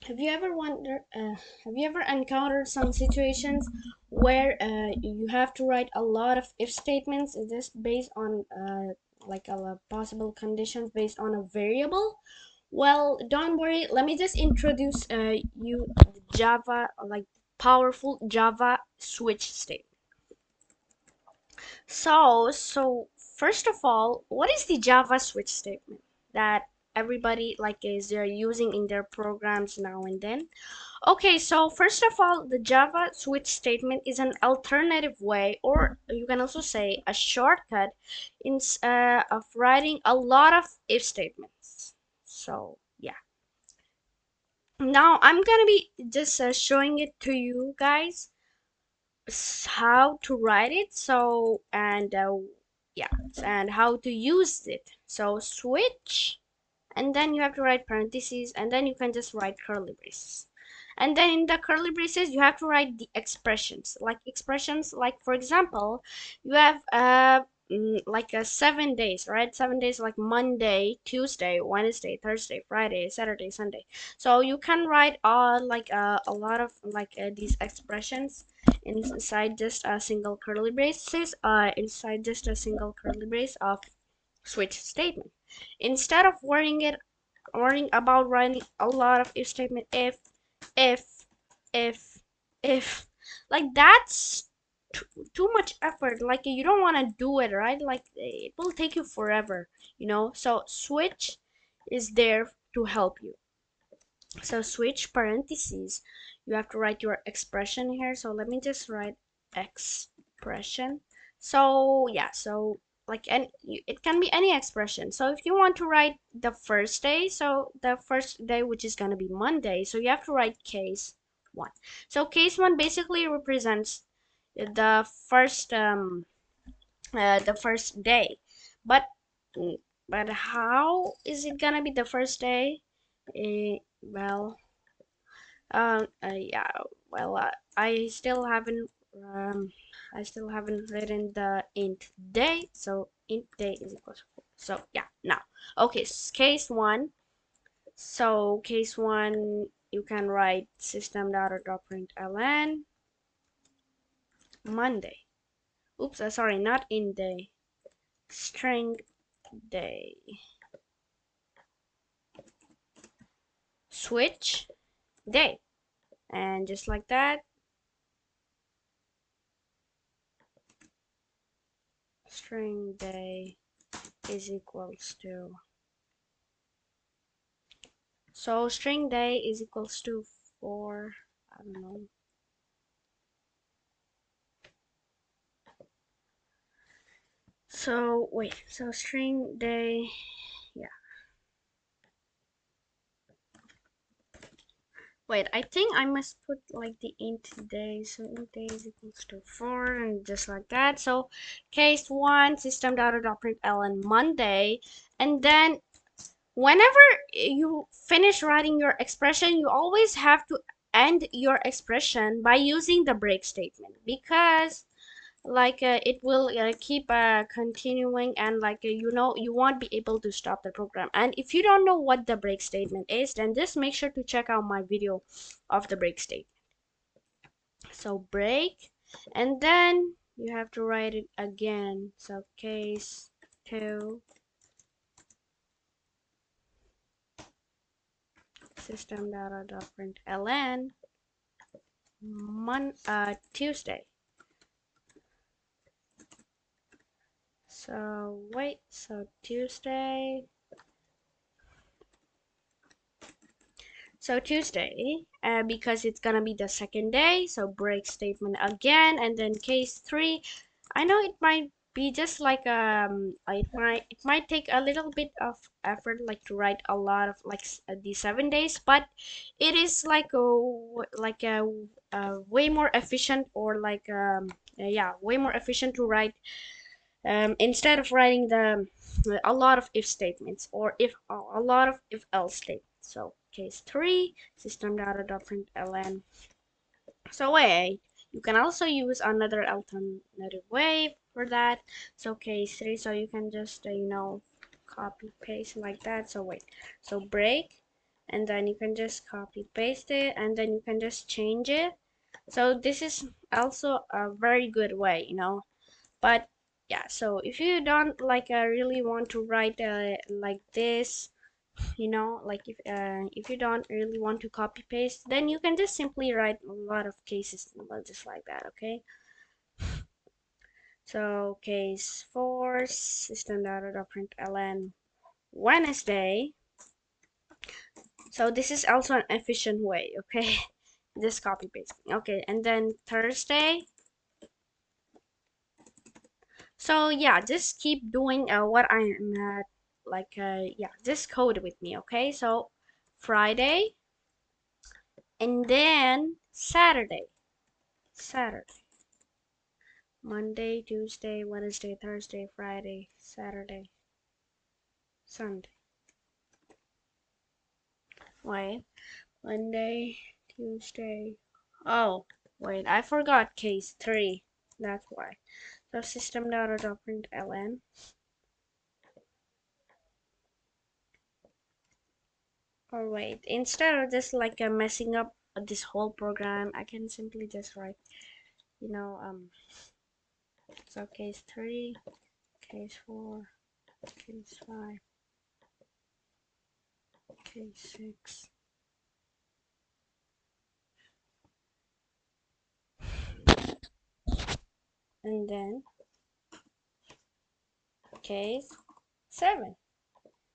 Have you ever have you ever encountered some situations where you have to write a lot of if statements? Is this based on like a possible conditions based on a variable? Well, don't worry. Let me just introduce you the Java, like powerful Java switch statement. So first of all, what is the Java switch statement that everybody like is they're using in their programs now and then? Okay, so first of all, the Java switch statement is an alternative way, or you can also say a shortcut of writing a lot of if statements. So yeah, now I'm gonna be just showing it to you guys how to write it. So and yeah, and how to use it. So switch, and then you have to write parentheses, and then you can just write curly braces, and then in the curly braces you have to write the expressions like for example you have like a 7 days, right? 7 days like Monday, Tuesday, Wednesday, Thursday, Friday, Saturday, Sunday. So you can write all like a lot of like these expressions inside just a single curly braces, inside just a single curly brace of switch statement. Instead of worrying about writing a lot of if statement, if, if, if, like that's too much effort. Like you don't want to do it, right? Like it will take you forever, you know? So switch is there to help you. So switch parentheses, you have to write your expression here. So let me just write expression. So yeah, so like and it can be any expression. So if you want to write the first day, so the first day which is gonna be Monday, so you have to write case one. So case one basically represents the first day, but but how is it gonna be the first day? Well, yeah. Well, I still haven't written the int day, so int day is equal to 4. So yeah, now, okay, case one. So case one, you can write system.out.println Monday. Oops, sorry, not int day, string day. Switch day, and just like that, string day is equals to. So string day is equals to 4, I don't know. So wait, so string day, yeah. Wait, I think I must put like the int day. So int day is equals to 4 and just like that. So case 1 system.out.println Monday, and then whenever you finish writing your expression, you always have to end your expression by using the break statement, because like it will keep continuing, and like you know you won't be able to stop the program. And if you don't know what the break statement is, then just make sure to check out my video of the break statement. So break, and then you have to write it again. So case 2 system.out.println Tuesday. So wait, so Tuesday. So Tuesday, because it's gonna be the second day, so break statement again, and then case 3. I know it might be just like it might take a little bit of effort, like to write a lot of like the 7 days, but it is like a way more efficient, or like yeah, way more efficient to write instead of writing a lot of if statements, or if a lot of if else statements. So case 3 system.out.println. So wait, you can also use another alternative way for that. So case 3, so you can just copy paste like that. So wait, so break, and then you can just copy paste it, and then you can just change it. So this is also a very good way, you know. But yeah, so if you don't like really want to write like this, you know, like if you don't really want to copy paste, then you can just simply write a lot of cases just like that. Okay, so case 4, system dot print ln Wednesday. So this is also an efficient way. Okay, just copy paste. Okay, and then Thursday. So yeah, just keep doing what I'm like yeah, just code with me. Okay, so Friday, and then Saturday, Monday, Tuesday, Wednesday, Thursday, Friday, Saturday, Sunday. Wait, Monday, Tuesday. Oh, wait, I forgot case 3. That's why. So system.out.println. Or wait, instead of just like messing up this whole program, I can simply just write, you know, so case 3, case 4, case 5, case 6, and then case 7.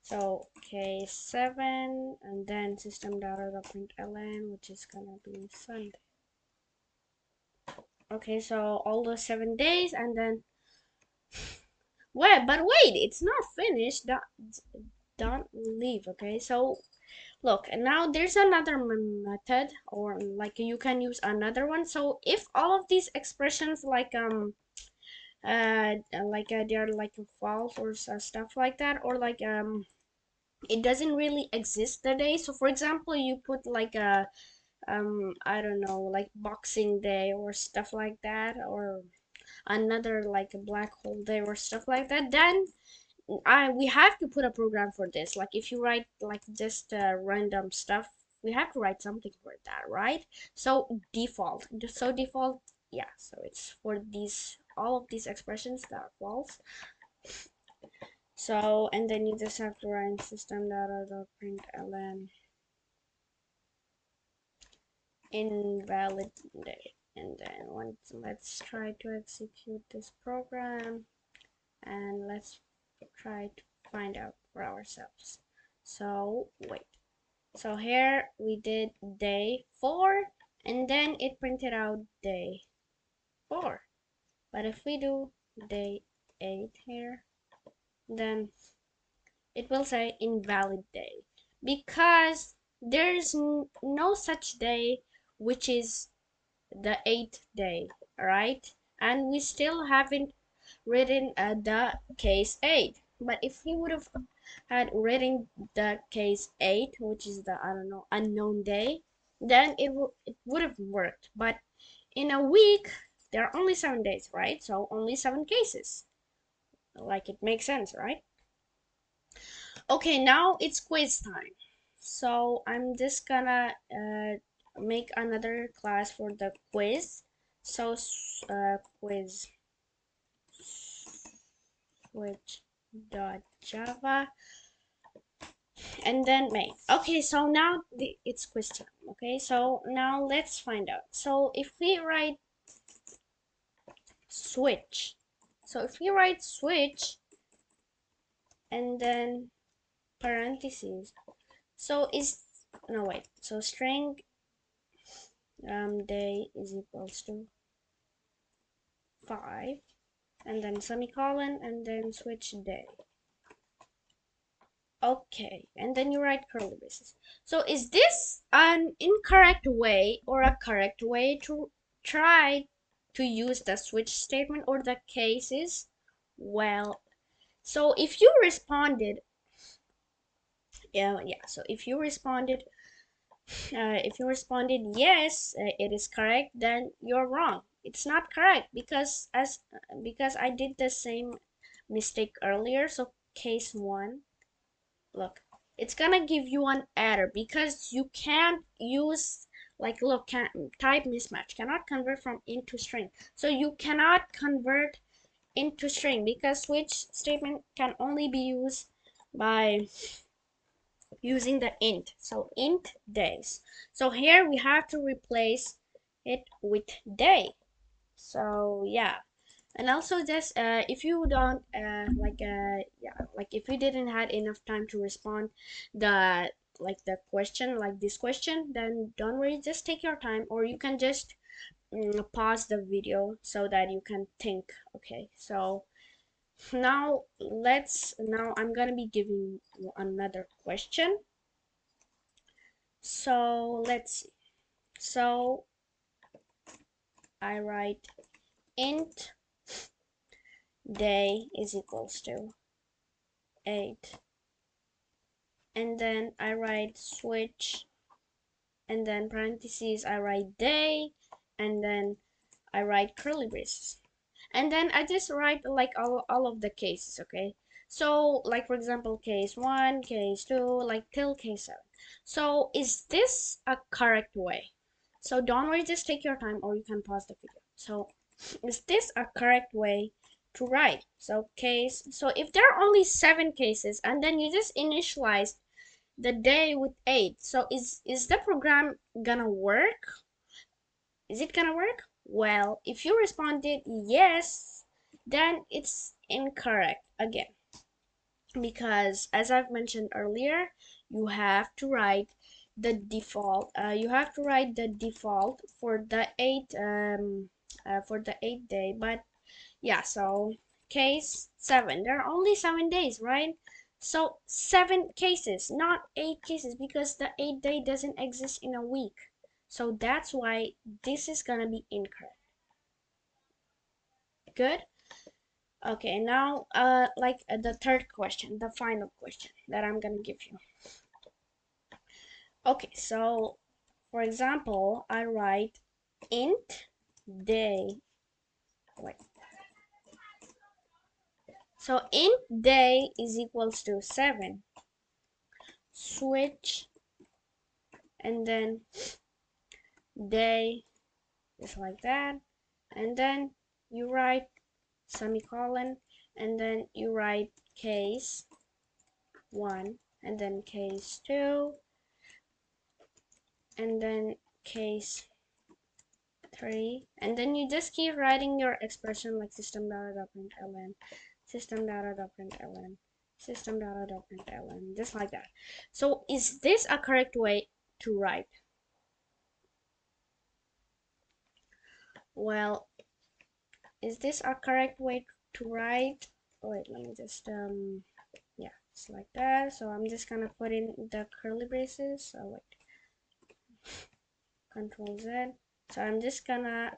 So case 7, and then system.out.println, which is gonna be Sunday. Okay, so all those 7 days, and then wait, it's not finished. Don't leave. Okay, so look, and now there's another method, or like you can use another one. So if all of these expressions they're like false or stuff like that, or like it doesn't really exist today. So for example, you put like a I don't know, like Boxing Day or stuff like that, or another like a black hole day or stuff like that, then we have to put a program for this. Like if you write like just random stuff, we have to write something for that, right? So default, yeah, so it's for these all of these expressions that are false. So and then you just have to write system.out.println invalid day, and then once let's try to execute this program, and let's try to find out for ourselves. So wait, so here we did day 4, and then it printed out day 4. But if we do day 8 here, then it will say invalid day, because there's no such day which is the 8th day, right? And we still haven't written the case 8. But if we would have had written the case 8, which is the, I don't know, unknown day, then it would have worked. But in a week, there are only 7 days, right? So only 7 cases. Like it makes sense, right? Okay, now it's quiz time. So I'm just gonna make another class for the quiz. So quiz switch dot java, and then main. Okay, so now it's quiz time. Okay, so now let's find out. So if we write switch, so if we write switch and then parentheses, so is no wait, so string day is equals to 5, and then semicolon, and then switch day. Okay, and then you write curly braces. So is this an incorrect way or a correct way to try to use the switch statement or the cases? Well, so if you responded, yeah, so if you responded yes, it is correct, then you're wrong. It's not correct because I did the same mistake earlier. So case 1, look. it's gonna give you an error because you can't use, like, look, type mismatch cannot convert from int to string. So you cannot convert into string because switch statement can only be used by using the int. So int days. So here we have to replace it with day. So yeah. And also this, if you don't yeah, like if you didn't had enough time to respond the the question, like this question, then don't worry, just take your time, or you can just pause the video so that you can think. Okay, so now I'm gonna be giving you another question. So let's see. So I write int day is equals to 8, and then I write switch, and then parentheses I write day, and then I write curly braces, and then I just write like all of the cases. Okay, so like for example case 1, case 2, like till case 7. So is this a correct way? So don't worry, just take your time, or you can pause the video. So is this a correct way to write? So case, so if there are only 7 cases and then you just initialize the day with 8, so is the program gonna work? Is it gonna work? Well, if you responded yes, then it's incorrect again, because as I've mentioned earlier, you have to write the default. You have to write the default for the 8 day. But yeah, so case 7, there are only 7 days, right? So 7 cases, not 8 cases, because the 8 day doesn't exist in a week. So that's why this is gonna be incorrect. Good. Okay, now the third question, the final question that I'm gonna give you. Okay, so for example, I write int day. Wait. So int day is equals to 7. Switch, and then day, just like that, and then you write semicolon, and then you write case 1, and then case 2, and then case 3, and then you just keep writing your expression like system.out.println, system.out.println, system.out.println, just like that. So is this a correct way to write? Well, is this a correct way to write? Wait, let me just yeah, it's like that. So I'm just gonna put in the curly braces. So wait, Control Z. So I'm just gonna,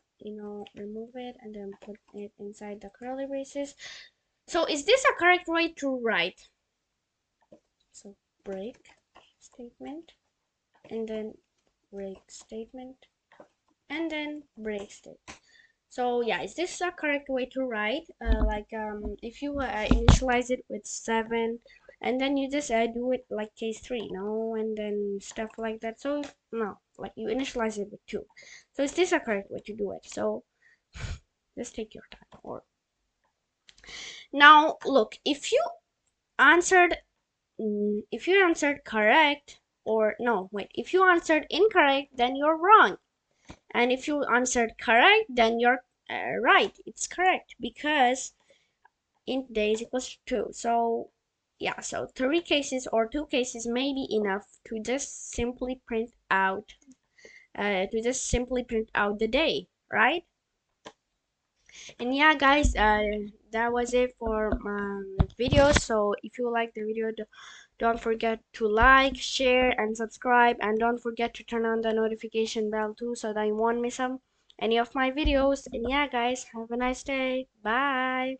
remove it and then put it inside the curly braces. So is this a correct way to write? So break statement, and then break statement, and then break statement. So yeah, is this a correct way to write? If you initialize it with 7, and then you just do it like case 3, no, and then stuff like that. So no, like you initialize it with 2. So is this a correct way to do it? So just take your time. Or now look, answered if you answered correct, or no, wait, if you answered incorrect, then you're wrong. And if you answered correct, then you're right. It's correct, because int days equals 2. So yeah, so 3 cases or 2 cases may be enough to just simply print out the day, right? And yeah guys, that was it for my video. So if you like the video, don't forget to like, share, and subscribe, and don't forget to turn on the notification bell too, so that you won't miss any of my videos. And yeah guys, have a nice day. Bye.